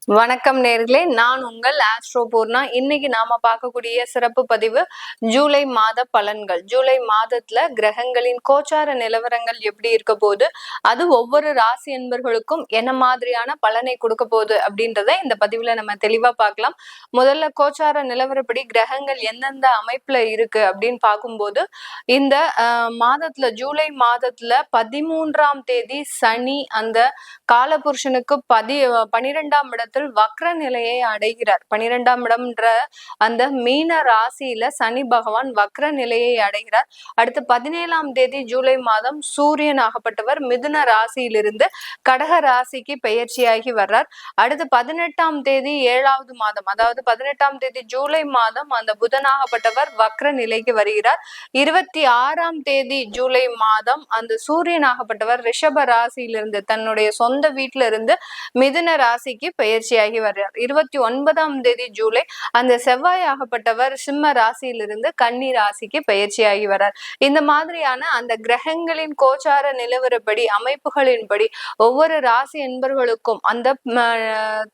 வணக்கம் நேர்களே, நான் உங்கள் ஆஸ்ட்ரோ பூர்ணா. இன்னைக்கு நாம பார்க்கக்கூடிய சிறப்பு பதிவு ஜூலை மாத பலன்கள். ஜூலை மாதத்துல கிரகங்களின் கோச்சார நிலவரங்கள் எப்படி இருக்க போகுது, அது ஒவ்வொரு ராசி என்பர்களுக்கும் என்ன மாதிரியான பலனை கொடுக்க போகுது அப்படின்றத இந்த பதிவுல நம்ம தெளிவா பார்க்கலாம். முதல்ல கோச்சார நிலவரப்படி கிரகங்கள் எந்தெந்த அமைப்புல இருக்கு அப்படின்னு பார்க்கும்போது, இந்த மாதத்துல ஜூலை மாதத்துல 13ஆம் தேதி சனி அந்த காலபுருஷனுக்கு 12ஆம் இடத்துல வக்ர நிலையை அடைகிறார். 12ஆம் இடம்ன்ற அந்த மீன ராசியில சனி பகவான் வக்ர நிலையை அடைகிறார். அடுத்து 17ஆம் தேதி ஜூலை மாதம் சூரியன் ஆகப்பட்டவர் மிதுன ராசியிலிருந்து கடக ராசிக்கு பெயர்ச்சியாகி வர்றார். அடுத்து 18ஆம் தேதி 7வது மாதம், அதாவது 18ஆம் தேதி ஜூலை மாதம் அந்த புதனாகப்பட்டவர் வக்ர நிலைக்கு வருகிறார். 26ஆம் தேதி ஜூலை மாதம் அந்த சூரியன் ஆகப்பட்டவர் ரிஷப ராசியிலிருந்து தன்னுடைய சொந்த வீட்டில இருந்து மிதுன ராசிக்கு பெயர்ச்சியாகி வர்றார். 29ஆம் தேதி ஜூலை அந்த செவ்வாய் ஆகப்பட்டவர் சிம்ம ராசியிலிருந்து கன்னி ராசிக்கு பெயர்ச்சியாகி வர்றார். இந்த மாதிரியான அந்த கிரகங்களின் கோச்சார நிலவரப்படி அமைப்புகளின்படி ஒவ்வொரு ராசி என்பர்களுக்கும் அந்த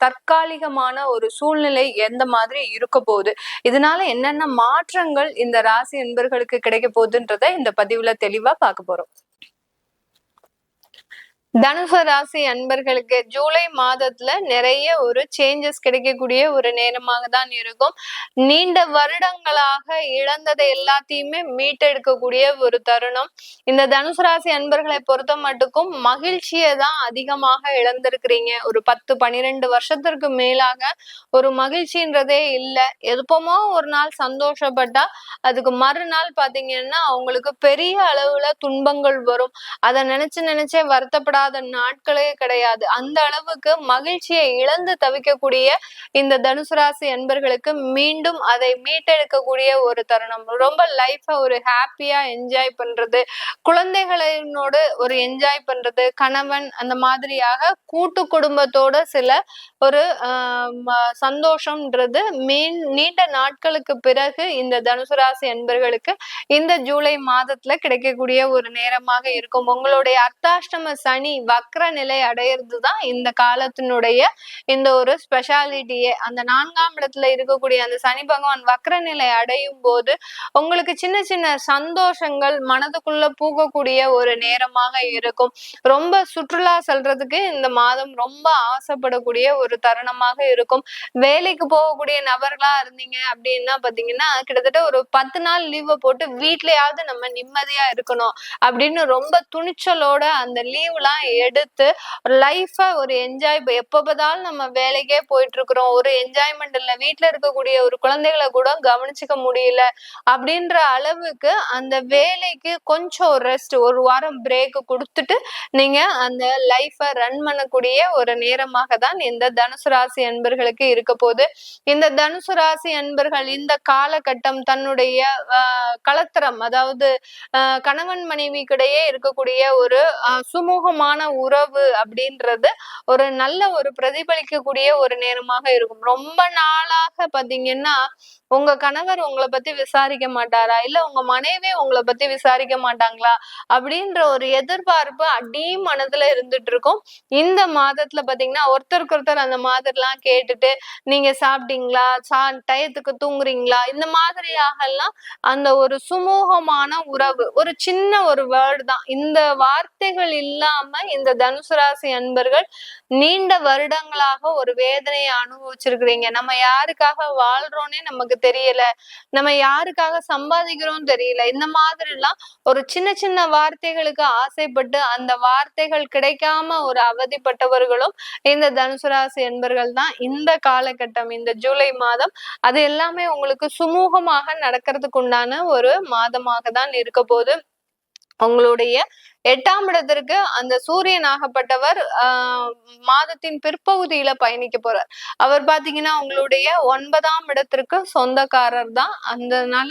தற்காலிகமான ஒரு சூழ்நிலை எந்த மாதிரி இருக்க போகுது, இதனால என்னென்ன மாற்றங்கள் இந்த ராசி என்பர்களுக்கு கிடைக்க போகுதுன்றத இந்த பதிவுல தெளிவா பார்க்க போறோம். தனுசு ராசி அன்பர்களுக்கு ஜூலை மாதத்துல நிறைய ஒரு சேஞ்சஸ் கிடைக்கக்கூடிய ஒரு நேரமாக தான் இருக்கும். நீண்ட வருடங்களாக இழந்ததை எல்லாத்தையுமே மீட்டெடுக்கக்கூடிய ஒரு தருணம். இந்த தனுசு ராசி அன்பர்களை பொறுத்த மட்டுக்கும் மகிழ்ச்சியை தான் அதிகமாக இழந்திருக்கிறீங்க. ஒரு 10-12 வருஷத்திற்கு மேலாக ஒரு மகிழ்ச்சின்றதே இல்லை. எப்பமோ ஒரு நாள் சந்தோஷப்பட்டா அதுக்கு மறுநாள் பாத்தீங்கன்னா அவங்களுக்கு பெரிய அளவுல துன்பங்கள் வரும். அதை நினைச்சே வருத்தப்படாத நாட்களே கிடையாது. அந்த அளவுக்கு மகிழ்ச்சியை இழந்து தவிக்கக்கூடிய இந்த தனுசு ராசி அன்பர்களுக்கு மீண்டும் அதை மீட்டெடுக்கக்கூடிய ஒரு தருணம். ரொம்ப லைஃப ஒரு ஹாப்பியா என்ஜாய் பண்றது, குழந்தைகளோடு ஒரு என்ஜாய் பண்றது, கணவன் அந்த மாதிரியாக கூட்டு குடும்பத்தோட சில ஒரு சந்தோஷம்ன்றது நீண்ட நாட்களுக்கு பிறகு இந்த தனுசு ராசி அன்பர்களுக்கு இந்த ஜூலை மாதத்துல கிடைக்கக்கூடிய ஒரு நேரமாக இருக்கும். உங்களுடைய அர்த்தாஷ்டம சனி வக்ர நிலை அடையிறதுதான் இந்த காலத்தினுடைய இந்த ஒரு ஸ்பெஷாலிட்டியே. அந்த 4ஆம் இடத்துல இருக்கக்கூடிய அந்த சனி பகவான் வக்ர நிலை அடையும் போது உங்களுக்கு சின்ன சின்ன சந்தோஷங்கள் மனதுக்குள்ள பூக்கக்கூடிய ஒரு நேரமாக இருக்கும். ரொம்ப சுற்றுலா செல்றதுக்கு இந்த மாதம் ரொம்ப ஆசைப்படக்கூடிய ஒரு தருணமாக இருக்கும். வேலைக்கு போகக்கூடிய நபர்களா இருந்தீங்க அப்படின்னா பாத்தீங்கன்னா கிட்டத்தட்ட ஒரு 10 நாள் லீவை போட்டு வீட்லயாவது நம்ம நிம்மதியா இருக்கணும் அப்படின்னு ரொம்ப துணிச்சலோட அந்த லீவ்லாம் எடுத்து லைஃப ஒரு என்ஜாய், எப்ப பார்த்தாலும் நம்ம வேலைக்கே போயிட்டு இருக்கிறோம், ஒரு என்ஜாய்மெண்ட் இல்ல, வீட்டுல இருக்கக்கூடிய ஒரு குழந்தைகளை கூட கவனிச்சுக்க முடியல அப்படின்ற அளவுக்கு அந்த வேலைக்கு கொஞ்சம் ஒரு ரெஸ்ட், ஒரு வாரம் பிரேக் கொடுத்துட்டு நீங்க அந்த லைஃப ரன் பண்ணக்கூடிய ஒரு நேரமாக தான் இந்த தனுசு ராசி அன்பர்களுக்கு இருக்க போது. இந்த தனுசு ராசி அன்பர்கள் இந்த காலகட்டம் தன்னுடைய கலத்திரம், அதாவது கணவன் மனைவிக்கிடையே இருக்கக்கூடிய ஒரு சுமூகமான உறவு அப்படின்றது ஒரு நல்ல ஒரு பிரதிபலிக்கக்கூடிய ஒரு நேரமாக இருக்கும். ரொம்ப நாளாக பாத்தீங்கன்னா உங்க கணவர் உங்களை பத்தி விசாரிக்க மாட்டாரா, இல்ல உங்க மனைவி உங்களை பத்தி விசாரிக்க மாட்டாங்களா அப்படின்ற ஒரு எதிர்பார்ப்பு அடி மனதுல இருந்துட்டு இருக்கும். இந்த மாதத்துல பாத்தீங்கன்னா ஒருத்தருக்கு ஒருத்தர் அந்த மாதிரிலாம் கேட்டுட்டு நீங்க சாப்பிட்டீங்களா, டயத்துக்கு தூங்குறீங்களா, இந்த மாதிரியாக எல்லாம் அந்த ஒரு சுமூகமான உறவு, ஒரு சின்ன ஒரு வேர்டு தான். இந்த வார்த்தைகள் இல்லாம இந்த தனுசு ராசி அன்பர்கள் நீண்ட வருடங்களாக ஒரு வேதனையை அனுபவிச்சிருக்கிறீங்க. நம்ம யாருக்காக வாழ்றோன்னே நமக்கு தெரியல, நம்ம யாருக்காக சம்பாதிக்கிறோம் தெரியல. இந்த மாதிரி எல்லாம் ஒரு சின்ன சின்ன வார்த்தைகளுக்கு ஆசைப்பட்டு அந்த வார்த்தைகள் கிடைக்காம ஒரு அவதிப்பட்டவர்களும் இந்த தனுசு ராசி என்பர்கள் தான். இந்த காலகட்டம், இந்த ஜூலை மாதம் அது எல்லாமே உங்களுக்கு சுமூகமாக நடக்கிறதுக்கு உண்டான ஒரு மாதமாக தான் இருக்க போது. உங்களுடைய 8ஆம் இடத்திற்கு அந்த சூரியன் ஆகப்பட்டவர் மாதத்தின் பிற்பகுதியில பயணிக்க போறார். அவர் பாத்தீங்கன்னா உங்களுடைய 9ஆம் இடத்திற்கு சொந்தக்காரர் தான். அதனால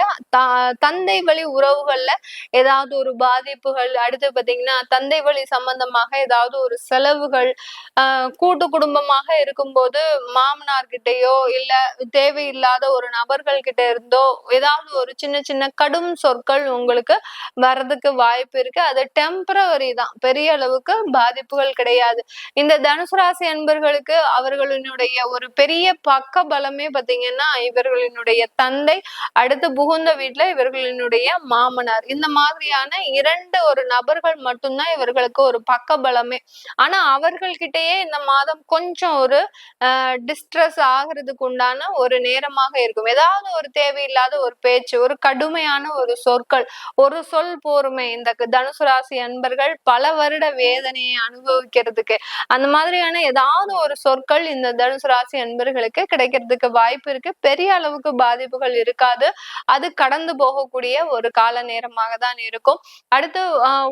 தந்தை வழி உறவுகள்ல ஏதாவது ஒரு பாதிப்புகள், அடுத்து பாத்தீங்கன்னா தந்தை வழி சம்பந்தமாக ஏதாவது ஒரு செலவுகள், கூட்டு குடும்பமாக இருக்கும்போது மாமனார்கிட்டயோ இல்ல தேவையில்லாத ஒரு நபர்கள் கிட்ட இருந்தோ ஏதாவது ஒரு சின்ன சின்ன கடும் சொற்கள் உங்களுக்கு வர்றதுக்கு வாய்ப்பு இருக்கு. அது டெம்பரவரி தான், பெரிய அளவுக்கு பாதிப்புகள் கிடையாது. இந்த தனுசு ராசி அன்பர்களுக்கு அவர்களினுடைய ஒரு பெரிய பக்க பலமே பாத்தீங்கன்னா இவர்களினுடைய தந்தை, அடுத்து புகுந்த வீட்டுல இவர்களினுடைய மாமனார், இந்த மாதிரியான 2 ஒரு நபர்கள் மட்டும்தான் இவர்களுக்கு ஒரு பக்க பலமே. ஆனா அவர்கள்கிட்டயே இந்த மாதம் கொஞ்சம் ஒரு டிஸ்ட்ரெஸ் ஆகுறதுக்கு உண்டான ஒரு நேரமாக இருக்கும். ஏதாவது ஒரு தேவையில்லாத ஒரு பேச்சு, ஒரு கடுமையான ஒரு சொற்கள், ஒரு சொல் போருமே இந்த தனுசு ராசி அன்பர்கள் பல வருட வேதனையை அனுபவிக்கிறதுக்கு, அந்த மாதிரியான ஏதாவது ஒரு சொற்கள் இந்த தனுசு ராசி அன்பர்களுக்கு கிடைக்கிறதுக்கு வாய்ப்பு இருக்கு. பெரிய அளவுக்கு பாதிப்புகள் இருக்காது. அது கடந்து போகக்கூடிய ஒரு கால நேரமாக தான் இருக்கும். அடுத்து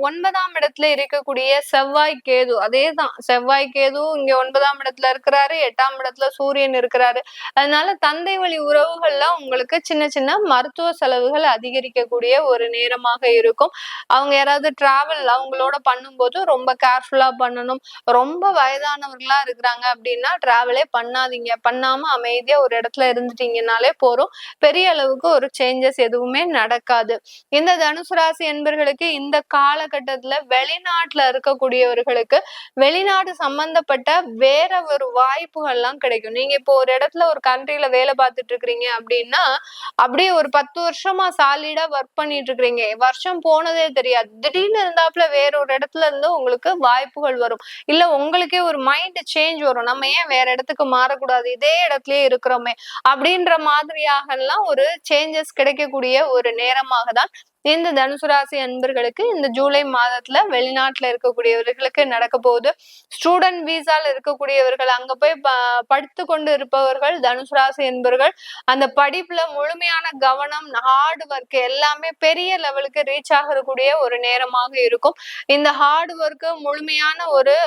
9ஆம் இடத்துல இருக்கக்கூடிய செவ்வாய் கேது, அதேதான் செவ்வாய் கேது இங்க 9ஆம் இடத்துல இருக்கிறாரு, 8ஆம் இடத்துல சூரியன் இருக்கிறாரு. அதனால தந்தை வழி உறவுகள்ல உங்களுக்கு சின்ன சின்ன மருத்துவ செலவுகள் அதிகரிக்கக்கூடிய ஒரு நேரமாக இருக்கும். அவங்க யாராவது டிராவல் அவங்களோட பண்ணும்போது ரொம்ப கேர்ஃபுல்லா பண்ணணும். ரொம்ப வயதானவர்களா இருக்கிறாங்க அப்படின்னா டிராவலே பண்ணாதீங்க. பண்ணாம அமைதியா ஒரு இடத்துல இருந்துட்டீங்கன்னாலே போறோம். பெரிய அளவுக்கு ஒரு சேஞ்சஸ் எதுவுமே நடக்காது. இந்த தனுசு ராசி என்பர்களுக்கு இந்த காலகட்டத்துல வெளிநாட்டுல இருக்கக்கூடியவர்களுக்கு வெளிநாடு சம்பந்தப்பட்ட வேற ஒரு வாய்ப்புகள்லாம் கிடைக்கும். நீங்க இப்போ ஒரு இடத்துல ஒரு கண்ட்ரில வேலை பார்த்துட்டு இருக்கிறீங்க அப்படின்னா அப்படியே ஒரு 10 வருஷமா சாலிடா ஒர்க் பண்ணிட்டு இருக்கிறீங்க, வருஷம் போனதே தெரியாது. திடீர்னு இருந்தாப்புல வேற ஒரு இடத்துல இருந்து உங்களுக்கு வாய்ப்புகள் வரும். இல்ல உங்களுக்கே ஒரு மைண்ட் சேஞ்ச் வரும், நம்ம ஏன் வேற இடத்துக்கு மாறக்கூடாது, இதே இடத்துலயே இருக்கிறோமே அப்படின்ற மாதிரியாக எல்லாம் ஒரு சேஞ்சஸ் கிடைக்கக்கூடிய ஒரு நேரமாக தான் இந்த தனுசு ராசி அன்பர்களுக்கு இந்த ஜூலை மாதத்துல வெளிநாட்டுல இருக்கக்கூடியவர்களுக்கு நடக்க போகுது. ஸ்டூடெண்ட் வீசால இருக்கக்கூடியவர்கள், அங்க போய் படித்து கொண்டு இருப்பவர்கள் தனுசு ராசி என்பவர்கள் அந்த படிப்புல முழுமையான கவனம், ஹார்ட் ஒர்க் எல்லாமே பெரிய லெவலுக்கு ரீச் ஆகக்கூடிய ஒரு நேரமாக இருக்கும். இந்த ஹார்ட் ஒர்க்கு, முழுமையான ஒரு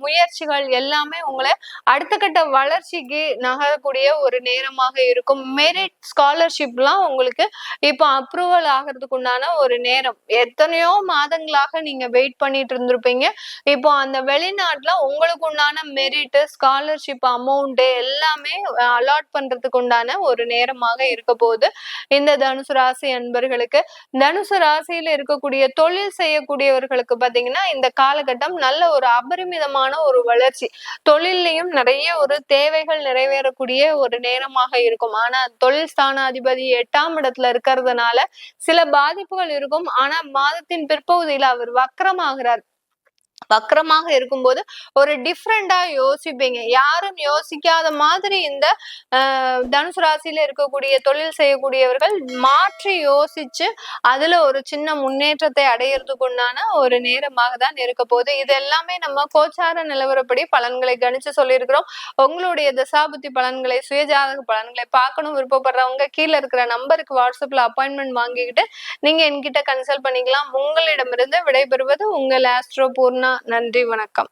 முயற்சிகள் எல்லாமே உங்களை அடுத்த கட்ட வளர்ச்சிக்கு நகரக்கூடிய ஒரு நேரமாக இருக்கும். மெரிட் ஸ்காலர்ஷிப்லாம் உங்களுக்கு இப்போ அப்ரூவல் ஆகிறதுக்கு உண்டான ஒரு நேரம். எத்தனையோ மாதங்களாக நீங்க வெயிட் பண்ணிட்டு இருந்திருப்பீங்க. இப்போ அந்த வெளிநாட்டுல உங்களுக்கு உண்டான மெரிட், ஸ்காலர்ஷிப் அமௌண்ட் எல்லாமே அலாட் பண்றதுக்கு உண்டான ஒரு நேரமாக இருக்க போகுது இந்த தனுசு ராசி அன்பர்களுக்கு. தனுசு ராசியில இருக்கக்கூடிய தொழில் செய்யக்கூடியவர்களுக்கு பாத்தீங்கன்னா இந்த காலகட்டம் நல்ல ஒரு அபரிமிதமான ஒரு வளர்ச்சி, தொழிலையும் நிறைய ஒரு தேவைகள் நிறைவேறக்கூடிய ஒரு நேரமாக இருக்கும். ஆனா தொழில் ஸ்தானாதிபதி 8ஆம் இடத்துல இருக்கிறதுனால சில பாதிப்புகள் இருக்கும். ஆனா மாதத்தின் பிற்பகுதியில அவர் வக்ரமாகிறார். வக்ரமாக இருக்கும்போது ஒரு டிஃப்ரெண்டா யோசிப்பீங்க. யாரும் யோசிக்காத மாதிரி இந்த தனுசு ராசியில இருக்கக்கூடிய தொழில் செய்யக்கூடியவர்கள் மாற்றி யோசிச்சு அதுல ஒரு சின்ன முன்னேற்றத்தை அடையிறதுக்கு உண்டான ஒரு நேரமாக தான் இருக்க போகுது. இது எல்லாமே நம்ம கோச்சார நிலவரப்படி பலன்களை கணிச்சு சொல்லியிருக்கிறோம். உங்களுடைய தசாபுத்தி பலன்களை, சுயஜாதக பலன்களை பார்க்கணும் விருப்பப்படுறவங்க கீழே இருக்கிற நம்பருக்கு வாட்ஸ்அப்ல அப்பாயின்மெண்ட் வாங்கிக்கிட்டு நீங்க என்கிட்ட கன்சல்ட் பண்ணிக்கலாம். உங்களிடமிருந்து விடைபெறுவது உங்கள் ஆஸ்ட்ரோ பூர்ணா. நன்றி, வணக்கம்.